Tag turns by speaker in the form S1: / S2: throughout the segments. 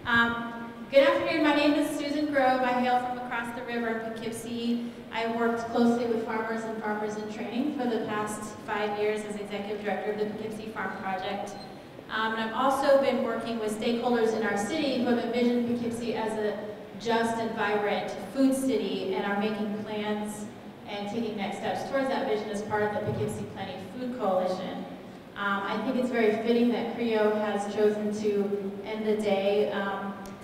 S1: Good afternoon, my name is Susan Grove. I hail from across the river in Poughkeepsie. I worked closely with farmers and farmers in training for the past 5 years as executive director of the Poughkeepsie Farm Project. And I've also been working with stakeholders in our city who have envisioned Poughkeepsie as a just and vibrant food city and are making plans and taking next steps towards that vision as part of the Poughkeepsie Planning Food Coalition. I think it's very fitting that CREO has chosen to end the day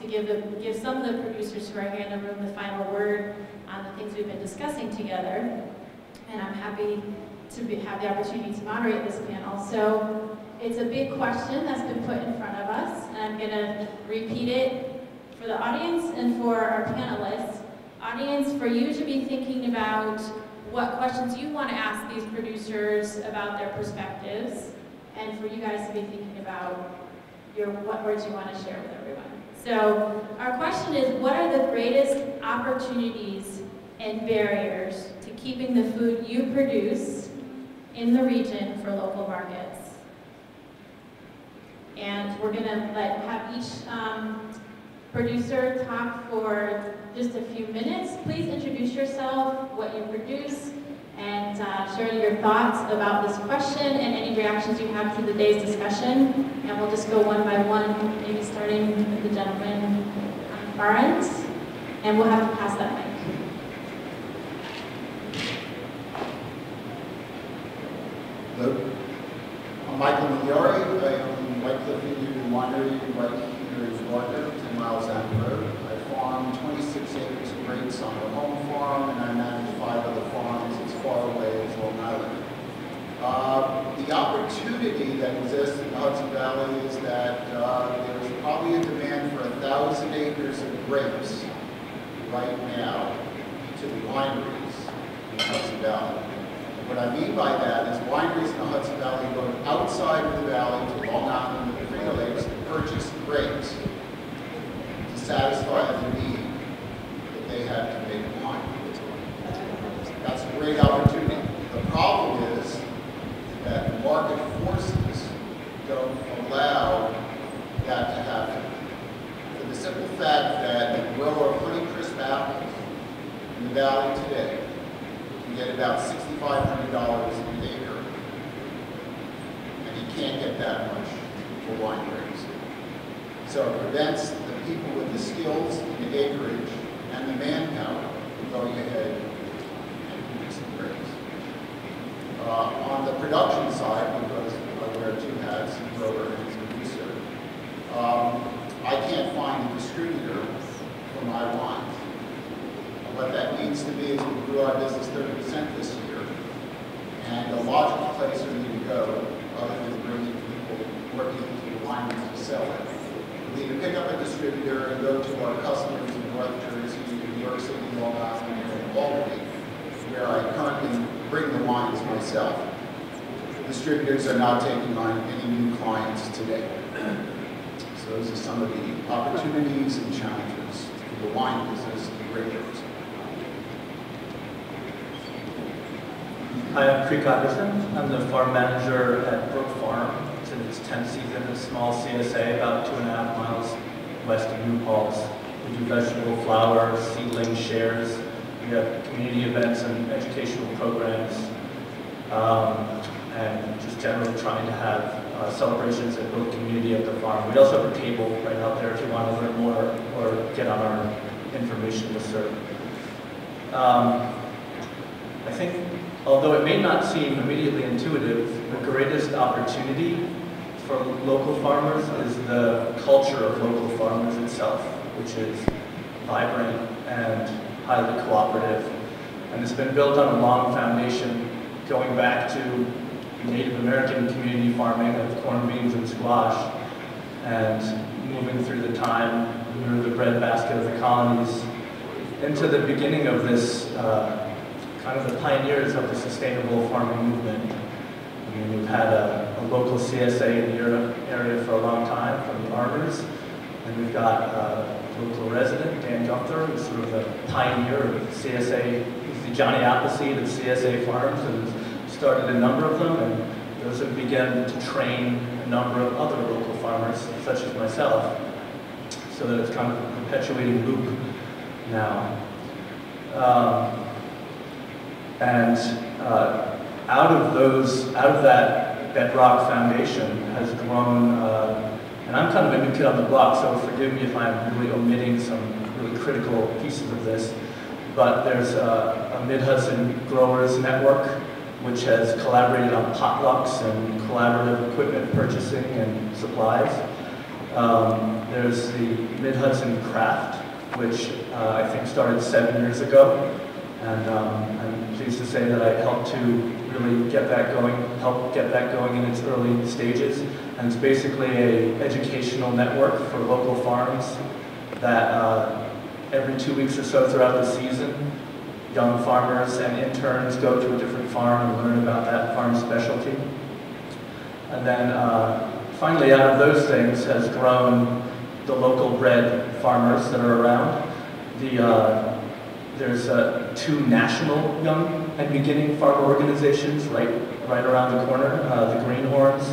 S1: to give some of the producers who are here in the room the final word on the things we've been discussing together. And I'm happy to have the opportunity to moderate this panel. So it's a big question that's been put in front of us, and I'm going to repeat it for the audience and for our panelists. Audience, for you to be thinking about what questions you want to ask these producers about their perspectives, and for you guys to be thinking about what words you want to share with everyone. So our question is, what are the greatest opportunities and barriers to keeping the food you produce in the region for local markets? And we're going to have each producer talk for just a few minutes. Please introduce yourself, what you produce, and share your thoughts about this question and any reactions you have to the day's discussion. And we'll just go one by one, maybe starting with the gentleman on the far end. And we'll have to pass that mic.
S2: Hello. I'm Michael Migliori. I own White Cliff Indian Winery right here in Florida, 10 miles down the road. I farm 26 acres of grapes on our home farm, and I manage 5 other farms as far away as Long Island. The opportunity that exists in the Hudson Valley is that there's probably a demand for 1,000 acres of grapes right now to the wineries in the Hudson Valley. What I mean by that is wineries in the Hudson Valley go outside of the valley to Long Island and the Finger Lakes to purchase grapes to satisfy the need that they have to make wine. That's a great opportunity. The problem is that market forces don't allow that to happen. For the simple fact that a grower of honey crisp apples in the valley today can get about $6,500 an acre, and he can't get that much for wine grapes. So it prevents the people with the skills and the acreage and the manpower from going ahead and producing grapes. On the production side, because I wear 2 hats, grower and producer, I can't find a distributor for my wines. What that needs to be is we grew our business 30% this year, and a logical place for me to go, other than bringing people working into the wineries to sell it, would be to pick up a distributor and go to our customers in North Jersey, New York City, Long Island, and Albany, where I currently bring the wines myself. Distributors are not taking on any new clients today. So those are some of the opportunities and challenges for the wine business and grapers.
S3: Hi, I'm Creek Anderson. I'm the farm manager at Brook Farm. It's in its 10th season, a small CSA about 2.5 miles west of New Paltz. We do vegetable flower, seedling shares. We have community events and educational programs, and just generally trying to have celebrations and build community at the farm. We also have a table right out there if you want to learn more or get on our information listserv. I think, although it may not seem immediately intuitive, the greatest opportunity for local farmers is the culture of local farmers itself, which is vibrant and highly cooperative. And it's been built on a long foundation going back to Native American community farming of corn, beans, and squash, and moving through the time, we were the breadbasket of the colonies, into the beginning of this kind of the pioneers of the sustainable farming movement. I mean, we've had a local CSA in the area for a long time from the Arbors, and we've got a local resident, Dan Gunther, who's sort of the pioneer of CSA. He's the Johnny Appleseed of CSA farms and started a number of them, and those have begun to train a number of other local farmers, such as myself. so that it's kind of a perpetuating loop now. Out of that bedrock foundation has grown, and I'm kind of a new kid on the block, so forgive me if I'm really omitting some really critical pieces of this, but there's a Mid-Hudson Growers Network, which has collaborated on potlucks and collaborative equipment purchasing and supplies. There's the Mid-Hudson Craft, which I think started 7 years ago, and I'm pleased to say that I helped to really help get that going in its early stages. And it's basically an educational network for local farms that every 2 weeks or so throughout the season, young farmers and interns go to a different farm and learn about that farm's specialty. And then finally, out of those things has grown the local bred farmers that are around. There's 2 national young and beginning farmer organizations right around the corner, the Greenhorns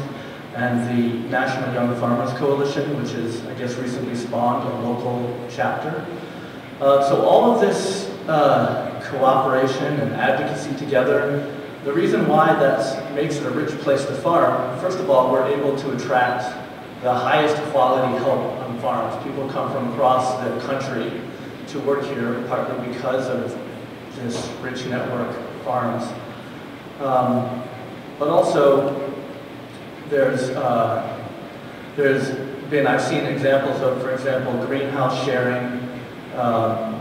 S3: and the National Young Farmers Coalition, which is, I guess, recently spawned a local chapter. So all of this cooperation and advocacy together, the reason why that makes it a rich place to farm, first of all, we're able to attract the highest quality help on farms. People come from across the country to work here, partly because of this rich network of farms. But also, I've seen examples of, for example, greenhouse sharing,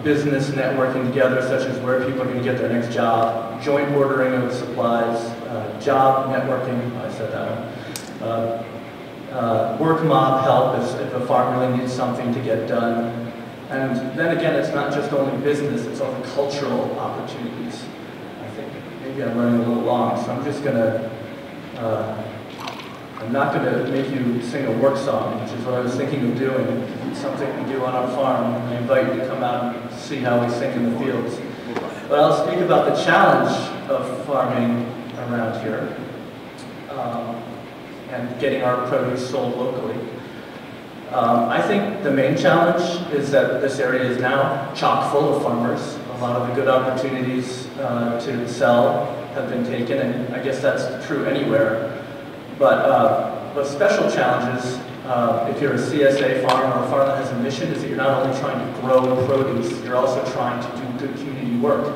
S3: business networking together, such as where people are going to get their next job, joint ordering of supplies, job networking, I said that one, work mob help if a farm really needs something to get done. And then again, it's not just only business, it's also cultural opportunities. I think maybe I'm running a little long, so I'm just going to, I'm not going to make you sing a work song, which is what I was thinking of doing. It's something we do on our farm. I invite you to come out and see how we sing in the fields. But I'll speak about the challenge of farming around here and getting our produce sold locally. I think the main challenge is that this area is now chock full of farmers. A lot of the good opportunities to sell have been taken, and I guess that's true anywhere. But special challenges, if you're a CSA farm or a farm that has a mission, is that you're not only trying to grow produce, you're also trying to do good community work.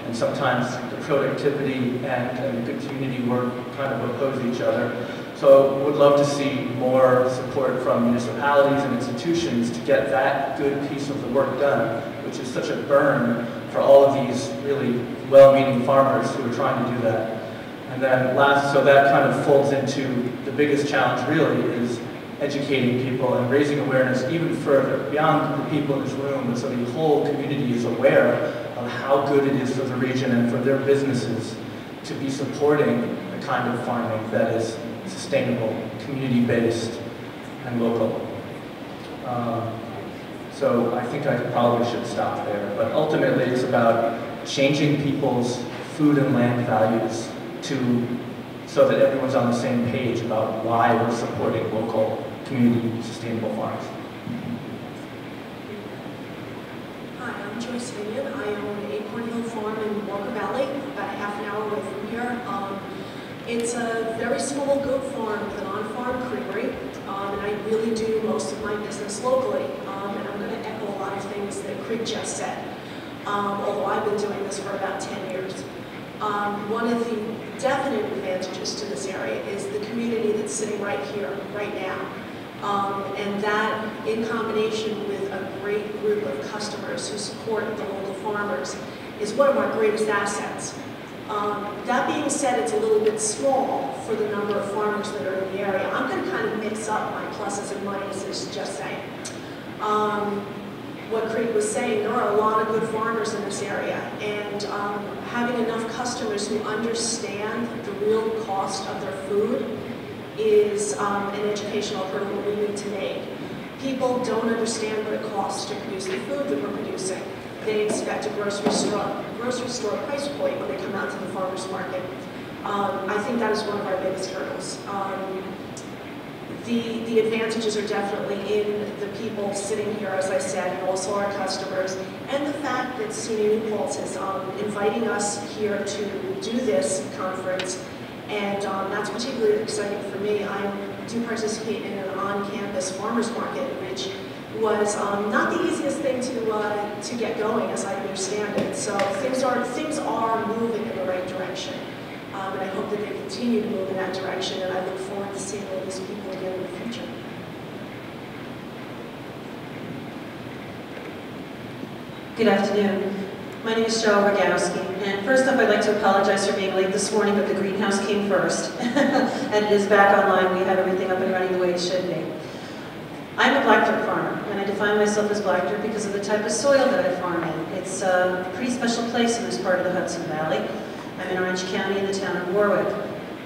S3: And sometimes the productivity and good community work kind of oppose each other. So would love to see more support from municipalities and institutions to get that good piece of the work done, which is such a burn for all of these really well-meaning farmers who are trying to do that. And then last, so that kind of folds into the biggest challenge really is educating people and raising awareness even further, beyond the people in this room, but so the whole community is aware of how good it is for the region and for their businesses to be supporting the kind of farming that is sustainable, community-based, and local. So I think I probably should stop there, but ultimately it's about changing people's food and land values so that everyone's on the same page about why we're supporting local, community, sustainable farms.
S4: Hi, I'm Joyce Vineyard. I own Acorn Hill Farm in Walker Valley, about a half an hour away from here. It's a very small goat farm with an on-farm creamery, and I really do most of my business locally. And I'm going to echo a lot of things that Craig just said, although I've been doing this for about 10 years. One of the definite advantages to this area is the community that's sitting right here, right now. And that, in combination with a great group of customers who support the local farmers, is one of our greatest assets. That being said, it's a little bit small for the number of farmers that are in the area. I'm going to kind of mix up my pluses and minuses, just saying. What Craig was saying, there are a lot of good farmers in this area, and having enough customers who understand the real cost of their food is an educational hurdle we need to make. People don't understand what it costs to produce the food that we're producing. They expect a grocery store price point when they come out to the farmer's market. I think that is one of our biggest hurdles. the advantages are definitely in the people sitting here, as I said, and also our customers, and the fact that SUNY New Paltz is inviting us here to do this conference, and that's particularly exciting for me. I do participate in an on-campus farmers market, which was not the easiest thing to get going, as I understand it. So things are moving in the right direction. And I hope that they continue to move in that direction, and I look forward to seeing all these people again in the future.
S5: Good afternoon. My name is Kowski, and first off, I'd like to apologize for being late this morning, but the greenhouse came first, and it is back online. We have everything up and running the way it should be. I'm a black dirt farmer, and I define myself as black dirt because of the type of soil that I farm in. It's a pretty special place in this part of the Hudson Valley. I'm in Orange County in the town of Warwick.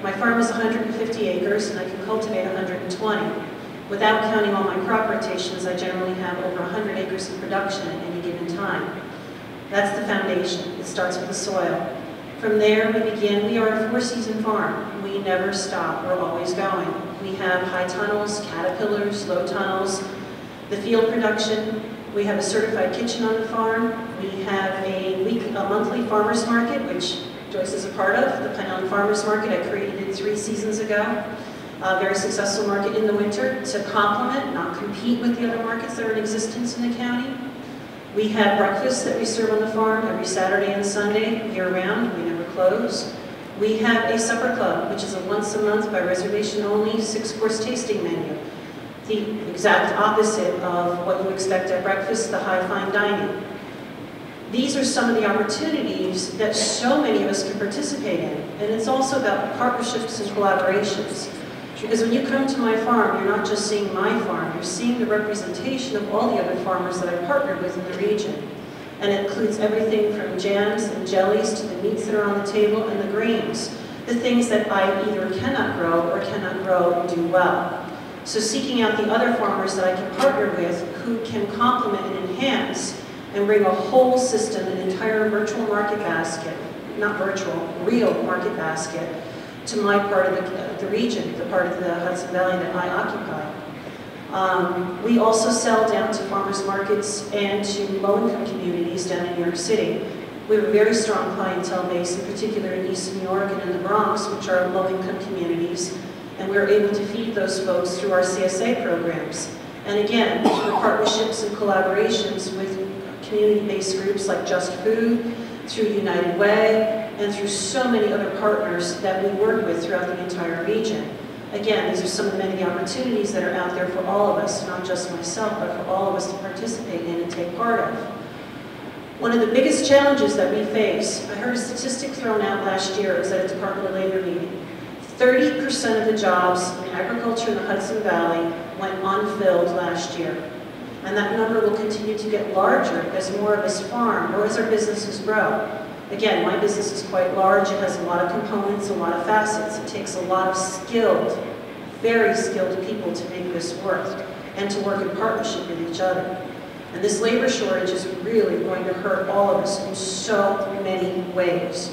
S5: My farm is 150 acres, and I can cultivate 120. Without counting all my crop rotations, I generally have over 100 acres of production at any given time. That's the foundation. It starts with the soil. From there, we are a four-season farm. We never stop. We're always going. We have high tunnels, caterpillars, low tunnels, the field production. We have a certified kitchen on the farm. We have a monthly farmers market, which Joyce is a part of, the Katalin Farmers Market. I created it 3 seasons ago. A very successful market in the winter to complement, not compete with the other markets that are in existence in the county. We have breakfasts that we serve on the farm every Saturday and Sunday, year-round. We never close. We have a supper club, which is a once-a-month by reservation only 6-course tasting menu. The exact opposite of what you expect at breakfast, the high fine dining. These are some of the opportunities that so many of us can participate in. And it's also about partnerships and collaborations. Because when you come to my farm, you're not just seeing my farm, you're seeing the representation of all the other farmers that I've partnered with in the region. And it includes everything from jams and jellies to the meats that are on the table and the grains, the things that I either cannot grow or cannot grow and do well. So seeking out the other farmers that I can partner with who can complement and enhance and bring a whole system, an entire virtual market basket, not virtual, real market basket, to my part of the region, the part of the Hudson Valley that I occupy. We also sell down to farmers markets and to low-income communities down in New York City. We have a very strong clientele base, in particular in East New York and in the Bronx, which are low-income communities, and we're able to feed those folks through our CSA programs. And again, through partnerships and collaborations with community-based groups like Just Food, through United Way, and through so many other partners that we work with throughout the entire region. Again, these are some of the many opportunities that are out there for all of us, not just myself, but for all of us to participate in and take part of. One of the biggest challenges that we face, I heard a statistic thrown out last year, it was at a Department of Labor meeting. 30% of the jobs in agriculture in the Hudson Valley went unfilled last year. And that number will continue to get larger as more of us farm or as our businesses grow. Again, my business is quite large. It has a lot of components, a lot of facets. It takes a lot of skilled, very skilled people to make this work and to work in partnership with each other. And this labor shortage is really going to hurt all of us in so many ways.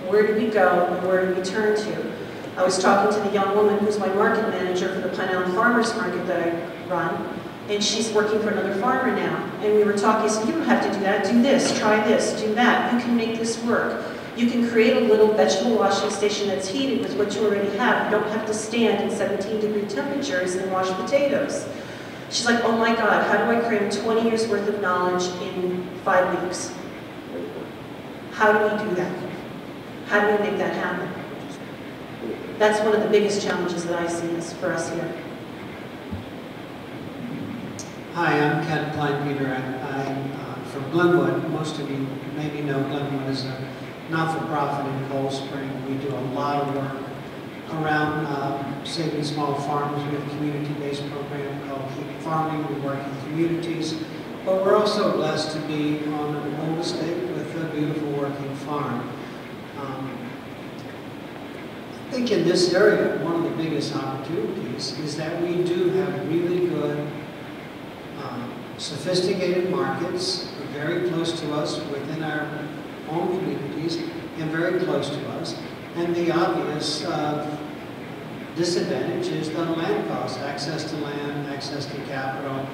S5: Where do we go and where do we turn to? I was talking to the young woman who's my market manager for the Pineland Farmers Market that I run. And she's working for another farmer now. And we were talking, I said, you don't have to do that, do this, try this, do that. You can make this work. You can create a little vegetable washing station that's heated with what you already have. You don't have to stand in 17-degree temperatures and wash potatoes. She's like, oh my God, how do I cram 20 years worth of knowledge in 5 weeks? How do we do that? How do we make that happen? That's one of the biggest challenges that I see for us here.
S6: Hi, I'm Katalin Moffett. I'm from Glenwood. Most of you maybe know Glenwood is a not-for-profit in Cold Spring. We do a lot of work around saving small farmers. We have a community-based program called Keep Farming. We work in communities. But we're also blessed to be on an old estate with a beautiful working farm. I think in this area, one of the biggest opportunities is that we do have really good sophisticated markets, very close to us within our own communities and very close to us. And the obvious disadvantage is the land cost, access to land, access to capital,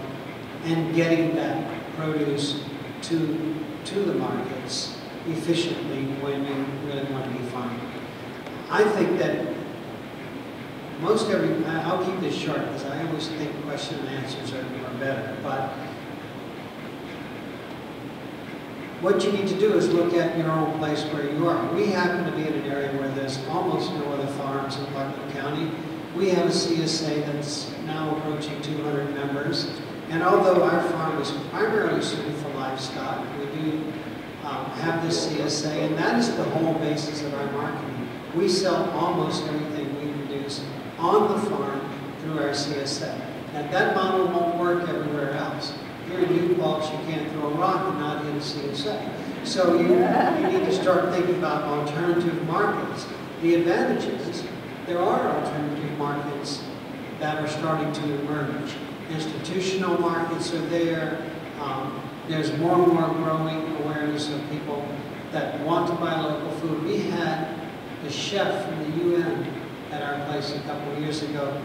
S6: and getting that produce to the markets efficiently when you really want to be farming. I think that I'll keep this short because I always think question and answers are better, but what you need to do is look at your own place where you are. We happen to be in an area where there's almost no other farms in Putnam County. We have a CSA that's now approaching 200 members. And although our farm is primarily suited for livestock, we do have this CSA, and that is the whole basis of our marketing. We sell almost everything we produce on the farm through our CSA. Now that model won't work everywhere else. Here in New Paltz, you can't throw a rock and not hit a CSA. So you need to start thinking about alternative markets. The advantage is there are alternative markets that are starting to emerge. Institutional markets are there. There's more and more growing awareness of people that want to buy local food. We had a chef from the UN at our place a couple of years ago,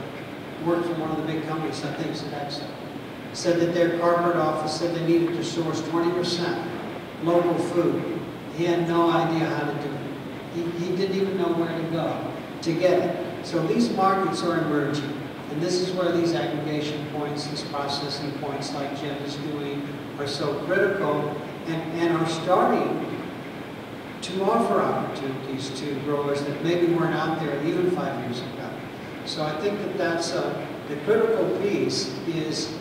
S6: worked for one of the big companies, I think Sodexo, said that their corporate office said they needed to source 20% local food. He had no idea how to do it. He didn't even know where to go to get it. So these markets are emerging. And this is where these aggregation points, these processing points like Jim is doing, are so critical and are starting to offer opportunities to growers that maybe weren't out there even 5 years ago. So I think that that's the critical piece is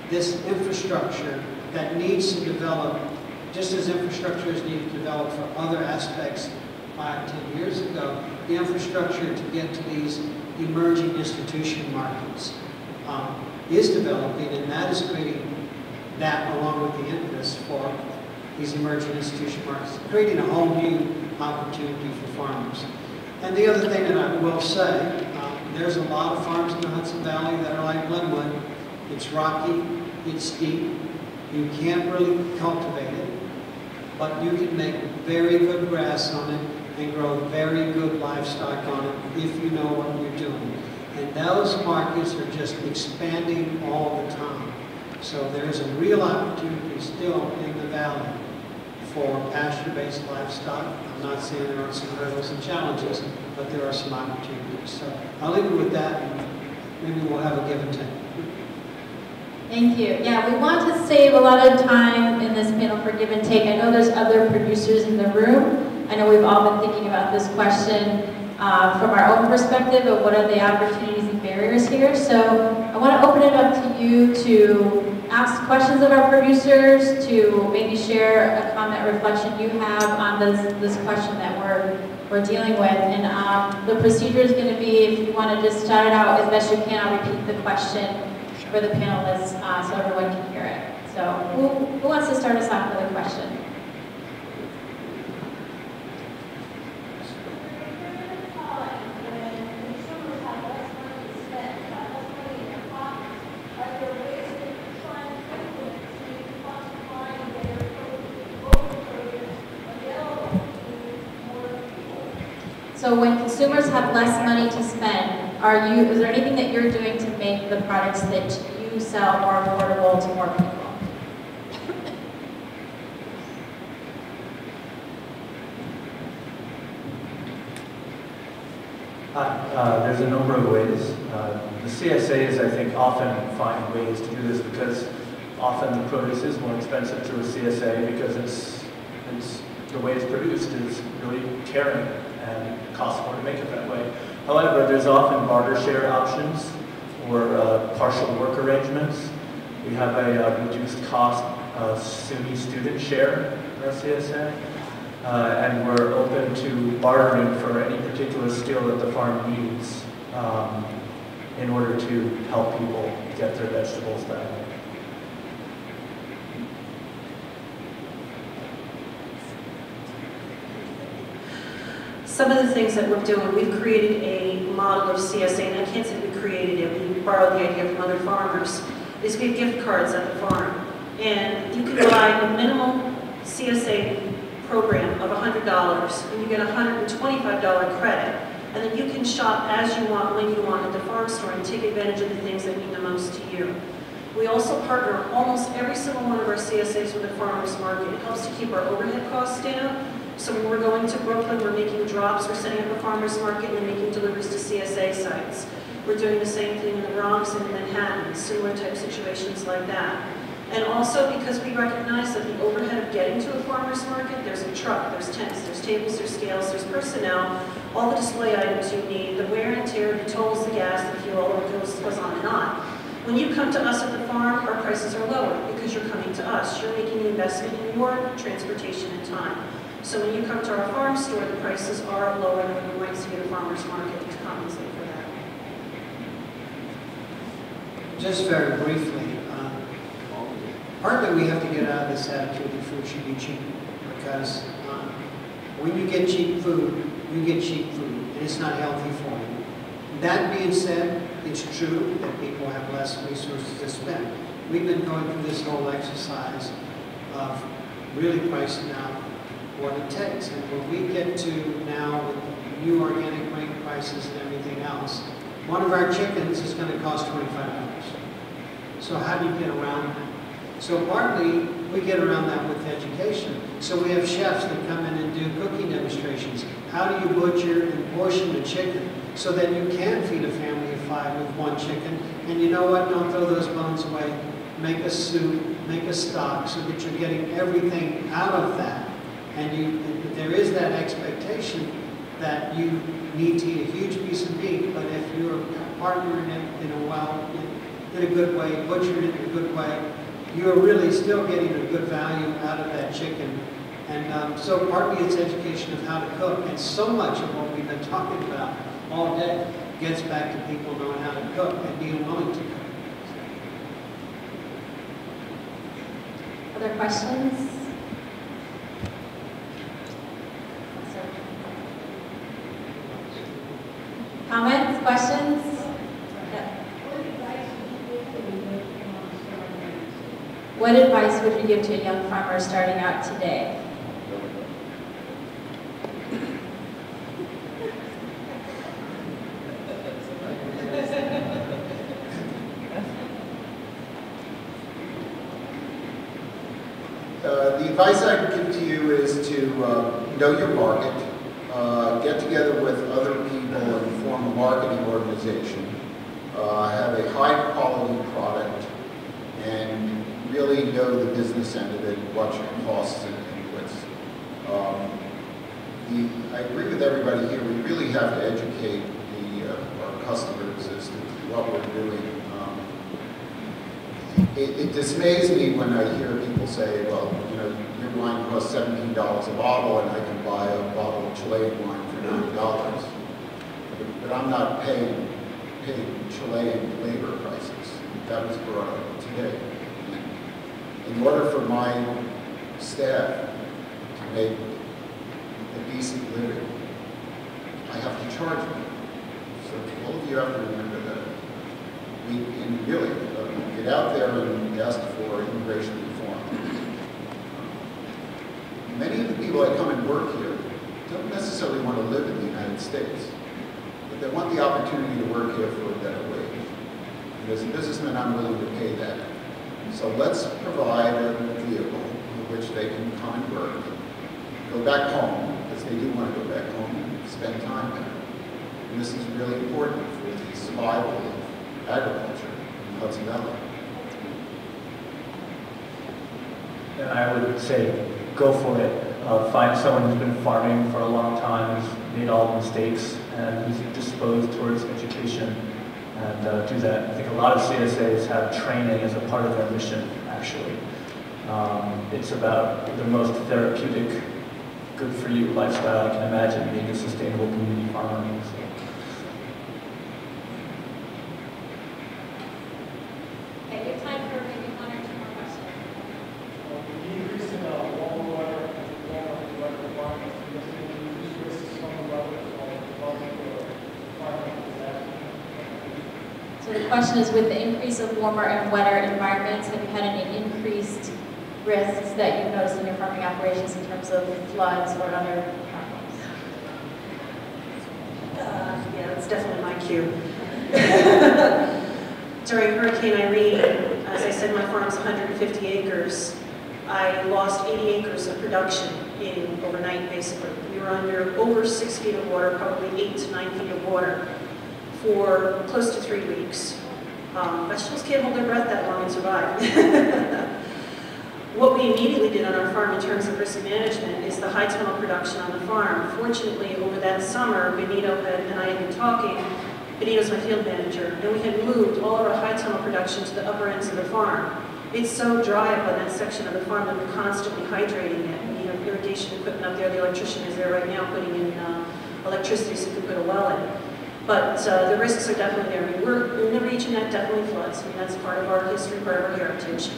S6: this infrastructure that needs to develop, just as infrastructure is needed to develop for other aspects 5, 10 years ago, the infrastructure to get to these emerging institution markets is developing, and that is creating that along with the impetus for these emerging institution markets, creating a whole new opportunity for farmers. And the other thing that I will say, there's a lot of farms in the Hudson Valley that are like Glenwood. It's rocky, it's steep, you can't really cultivate it, but you can make very good grass on it and grow very good livestock on it if you know what you're doing. And those markets are just expanding all the time. So there's a real opportunity still in the valley for pasture-based livestock. I'm not saying there aren't some hurdles and challenges, but there are some opportunities. So I'll leave it with that, and maybe we'll have a give and take.
S1: Thank you. Yeah, we want to save a lot of time in this panel for give and take. I know there's other producers in the room. I know we've all been thinking about this question from our own perspective of what are the opportunities and barriers here. So I want to open it up to you to ask questions of our producers, to maybe share a comment reflection you have on this question that we're dealing with. And the procedure is going to be, if you want to just shout it out as best you can, I'll repeat the question for the panelists so everyone can hear it. So who wants to start us off with a question? So when consumers have less money to spend, is there anything that you're doing to make the products that you sell more affordable to more people?
S3: There's a number of ways. The CSAs, I think, often find ways to do this because often the produce is more expensive through a CSA because it's the way it's produced is really caring and it costs more to make it that way. However, there's often barter share options or partial work arrangements. We have a reduced cost SUNY student share in our CSA. And we're open to bartering for any particular skill that the farm needs in order to help people get their vegetables that way.
S5: Some of the things that we're doing, we've created a model of CSA, and I can't say we created it, we borrowed the idea from other farmers, is we have gift cards at the farm. And you can buy a minimum CSA program of $100, and you get a $125 credit. And then you can shop as you want, when you want at the farm store and take advantage of the things that mean the most to you. We also partner almost every single one of our CSAs with a farmer's market. It helps to keep our overhead costs down. So when we're going to Brooklyn, we're making drops, we're setting up a farmer's market and then making deliveries to CSA sites. We're doing the same thing in the Bronx and Manhattan, similar type situations like that. And also because we recognize that the overhead of getting to a farmer's market, there's a truck, there's tents, there's tables, there's scales, there's personnel, all the display items you need, the wear and tear, the tolls, the gas, the fuel, all of it goes on and on. When you come to us at the farm, our prices are lower because you're coming to us. You're making the investment in your transportation and time. So when you come to our farm store, the prices are lower than what you might see at a farmer's market to compensate for that.
S6: Just very briefly, partly we have to get out of this attitude that food should be cheap, because when you get cheap food, you get cheap food, and it's not healthy for you. That being said, it's true that people have less resources to spend. We've been going through this whole exercise of really pricing out what it takes. And when we get to now with new organic grain prices and everything else, one of our chickens is going to cost $25. So how do you get around that? So partly, we get around that with education. So we have chefs that come in and do cooking demonstrations. How do you butcher and portion a chicken so that you can feed a family of 5 with one chicken? And you know what? Don't throw those bones away. Make a soup, make a stock so that you're getting everything out of that. And there is that expectation that you need to eat a huge piece of meat, but if you're partnering it in a good way, butchering it in a good way, you're really still getting a good value out of that chicken. And so partly it's education of how to cook, and so much of what we've been talking about all day gets back to people knowing how to cook and being willing to cook.
S1: Other questions? Comments, questions? Yeah. What advice would you give to a young farmer starting out today?
S2: The advice I would give to you is to know your market, get together with other people and form a marketing organization, have a high quality product, and really know the business end of it, watch your costs and inputs. I agree with everybody here, we really have to educate our customers as to what we're doing. It dismays me when I hear people say, well, you know, your wine costs $17 a bottle and I can buy a bottle of Chilean wine for $9. But I'm not paying Chilean labor prices. That was brought up today. In order for my staff to make a decent living, I have to charge them. So all of you have to remember that. And really, get out there and ask for immigration reform. Many of the people that come and work here don't necessarily want to live in the United States, but they want the opportunity to work here for a better wage. And as a businessman, I'm willing to pay that. So let's provide a vehicle in which they can come and work, go back home, because they do want to go back home and spend time there. And this is really important for the survival of agriculture in Hudson Valley.
S3: And I would say, go for it. Find someone who's been farming for a long time, who's made all the mistakes, and who's disposed towards education, and do that. I think a lot of CSAs have training as a part of their mission, actually. It's about the most therapeutic, good-for-you lifestyle I can imagine, being a sustainable community farmer. So.
S1: So the question is, with the increase of warmer and wetter environments, have you had any increased risks that you've noticed in your farming operations in terms of floods or other problems?
S5: That's definitely my cue. During Hurricane Irene, as I said, my farm's 150 acres. I lost 80 acres of production in overnight, basically. We were under over 6 feet of water, probably 8 to 9 feet of water, for close to 3 weeks. Vegetables can't hold their breath that long and survive. What we immediately did on our farm in terms of risk management is the high tunnel production on the farm. Fortunately, over that summer, Benito and I had been talking. Benito's my field manager, and we had moved all of our high tunnel production to the upper ends of the farm. It's so dry up on that section of the farm that we're constantly hydrating it. We have irrigation equipment up there. The electrician is there right now putting in electricity so we can put a well in. But the risks are definitely there. I mean, we're in the region that definitely floods. I mean, that's part of our history, part of our heritage.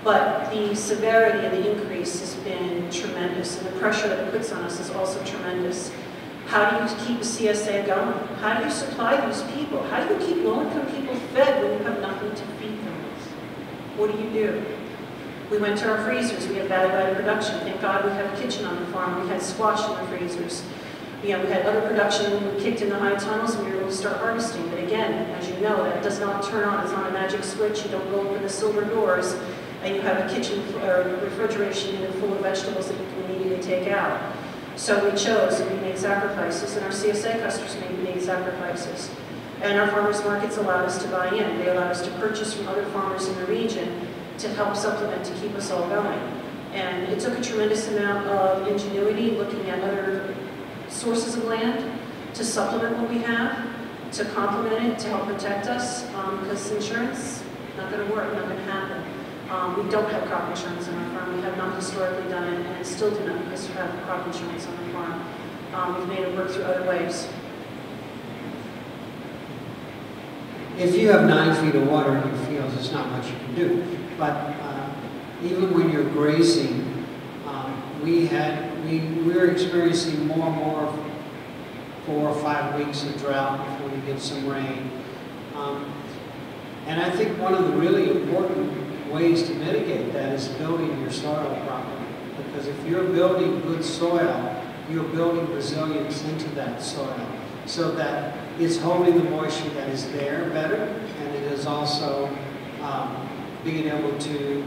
S5: But the severity of the increase has been tremendous, and the pressure that it puts on us is also tremendous. How do you keep a CSA going? How do you supply these people? How do you keep low-income people fed when you have nothing to feed them with? What do? We went to our freezers. We had value-added production. Thank God we have a kitchen on the farm. We had squash in the freezers. We had other production. We kicked in the high tunnels, and we were able to start harvesting. But again, as you know, that does not turn on. It's not a magic switch. You don't go open the silver doors, and you have a kitchen or refrigeration unit full of vegetables that you can immediately take out. So we chose, and we made sacrifices, and our CSA customers made sacrifices. And our farmers markets allowed us to buy in. They allowed us to purchase from other farmers in the region to help supplement, to keep us all going. And it took a tremendous amount of ingenuity looking at other sources of land to supplement what we have, to complement it, to help protect us, because insurance, not going to work, not going to happen. We don't have crop insurance on our farm. We have not historically done it, and still do not have crop insurance on our farm. We've made it work through other ways.
S6: If you have 9 feet of water in your fields, it's not much you can do. But even when you're grazing, we're experiencing more and more 4 or 5 weeks of drought before we get some rain. And I think one of the really important ways to mitigate that is building your soil properly. Because if you're building good soil, you're building resilience into that soil so that it's holding the moisture that is there better, and it is also being able to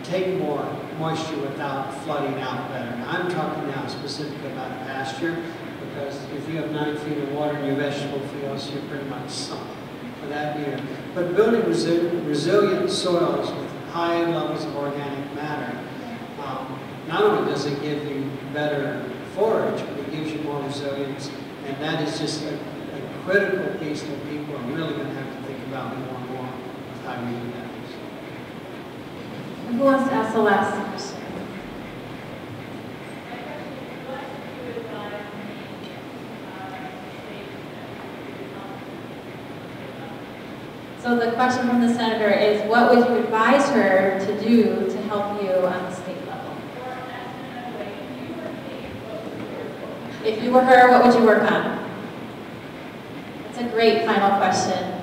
S6: take more moisture without flooding out better. Now, I'm talking now specifically about pasture, because if you have 9 feet of water in your vegetable fields, you're pretty much sunk for that year. But building resilient soils with high levels of organic matter, not only does it give you better forage, but it gives you more resilience, and that is just a critical piece that people are really going to have to think about more and more of how we do that.
S1: Who wants to ask the last question? So the question from the senator is, what would you advise her to do to help you on the state level? If you were her, what would you work on? That's a great final question.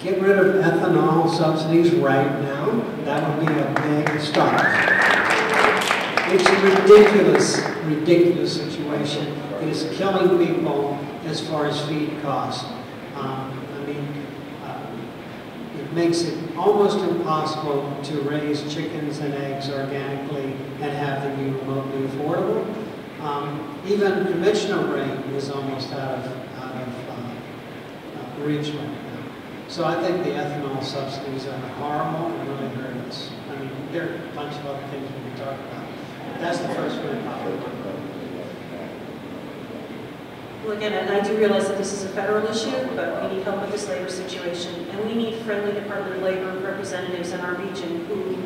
S6: Get rid of ethanol subsidies right now. That would be a big start. It's a ridiculous situation. It is killing people as far as feed costs. It makes it almost impossible to raise chickens and eggs organically and have them be remotely affordable. Even conventional grain is almost out of reach right now. So I think the ethanol subsidies are horrible and really hurt us. I mean, there are a bunch of other things we can talk about. But that's the first one probably.
S5: Well, again, and I do realize that this is a federal issue, but we need help with this labor situation. And we need friendly Department of Labor representatives in our region who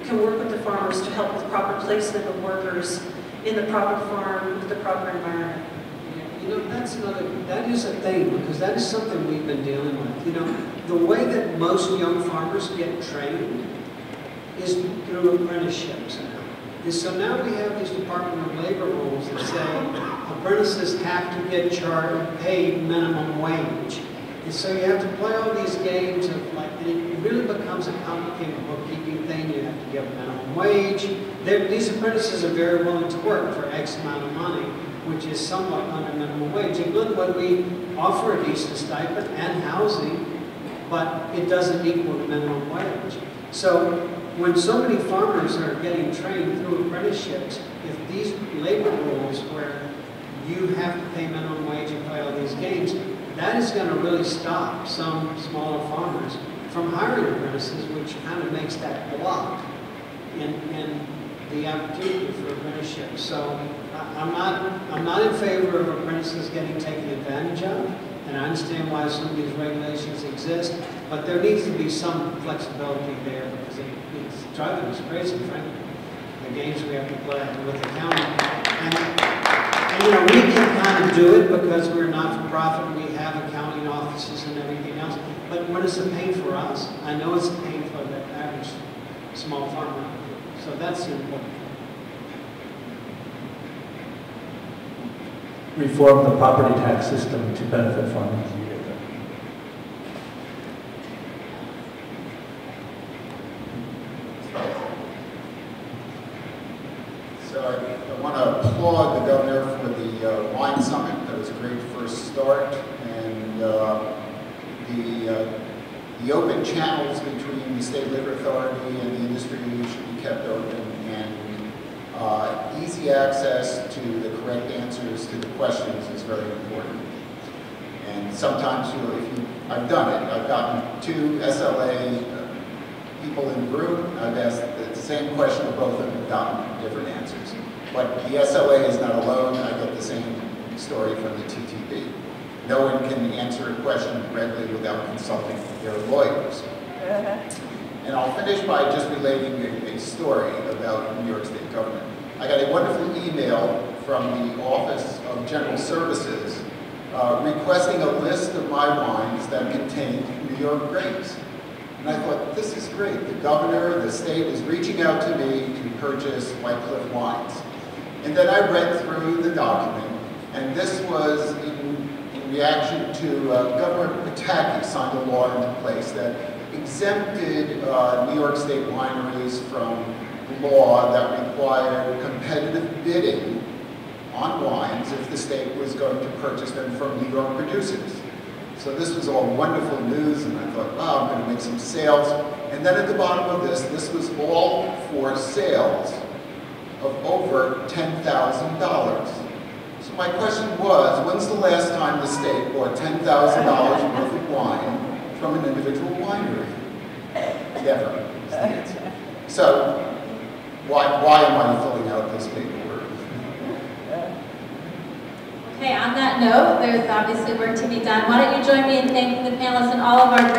S5: can work with the farmers to help with proper placement of workers in the proper farm, with the proper environment.
S6: You know, that is a thing, because that is something we've been dealing with. You know, the way that most young farmers get trained is through apprenticeships now. And so now we have these Department of Labor rules that say apprentices have to get paid minimum wage. And so you have to play all these games of and it really becomes a complicated bookkeeping thing. You have to give a minimum wage. These apprentices are very willing to work for X amount of money. which is somewhat under minimum wage. In Glenwood, we offer a decent stipend and housing, but it doesn't equal the minimum wage. So when so many farmers are getting trained through apprenticeships, if these labor rules where you have to pay minimum wage and play all these games, that is going to really stop some smaller farmers from hiring apprentices, which kind of makes that block in the opportunity for apprenticeships. So I'm not in favor of apprentices getting taken advantage of, and I understand why some of these regulations exist, but there needs to be some flexibility there because it's driving us crazy, frankly, the games we have to play with the county. And you know, we can kind of do it because we're not-for-profit, we have accounting offices and everything else, but what is a pain for us? I know it's a pain for the average small farmer, so that's the important thing.
S3: Reform the property tax system to benefit farmers.
S2: So I want to applaud the governor for the wine summit. That was a great first start, and the open channels between the State Liquor Authority and the industry should be kept open, and easy access to the correct answers to the questions is very important. And sometimes, I've done it. I've gotten two SLA people in the room. I've asked the same question of both of them and gotten different answers. But the SLA is not alone. I get the same story from the TTB. No one can answer a question correctly without consulting their lawyers. And I'll finish by just relating a story about New York State government. I got a wonderful email from the Office of General Services requesting a list of my wines that contained New York grapes. And I thought, this is great. The governor, the state is reaching out to me to purchase White Cliff wines. And then I read through the document, and this was in reaction to Governor Pataki signed a law into place that exempted New York State wineries from law that required competitive bidding on wines if the state was going to purchase them from New York producers. So this was all wonderful news, and I thought, wow, I'm going to make some sales. And then at the bottom of this was all for sales of over $10,000. So my question was, when's the last time the state bought $10,000 worth of wine from an individual winery? Never is the answer. So why am I filling out this paperwork?
S1: Okay, on that note, there's obviously work to be done. Why don't you join me in thanking the panelists and all of our